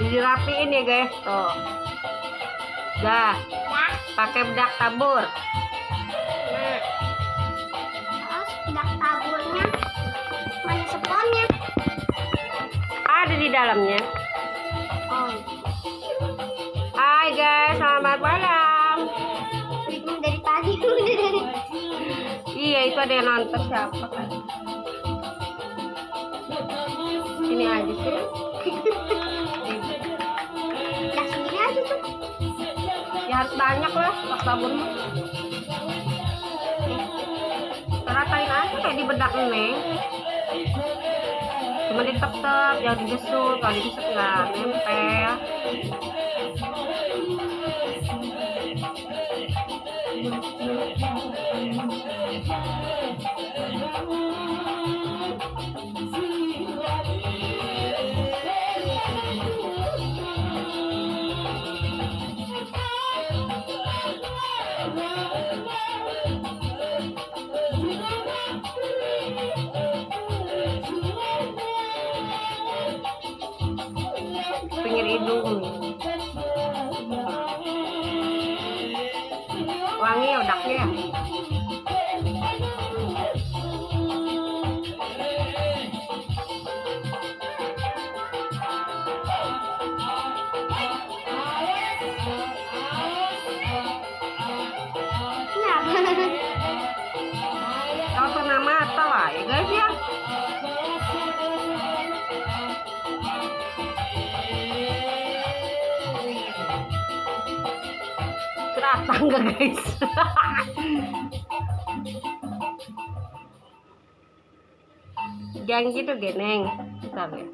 Dirapiin ya guys, tuh. Dah, pakai bedak tabur. Terus bedak taburnya mana seponnya? Ada di dalamnya. Oh, Hai guys, selamat malam. itu dari tadi udah dari. Iya, itu ada yang nonton siapa kan? Ini aja sih. Ya segini aja tuh. Ya harus banyak lah bedak taburnya. Ratain aja kayak di bedak neng. Cuma ditep-tep, jangan digesut. Kalau digesut nggak nempel. Pinggir hidung. Wangi ya udaknya ya. Iya. Kalau kena mata lah ya guys ya. Keratang gak guys? Jangan gitu geneng. Bentar ya.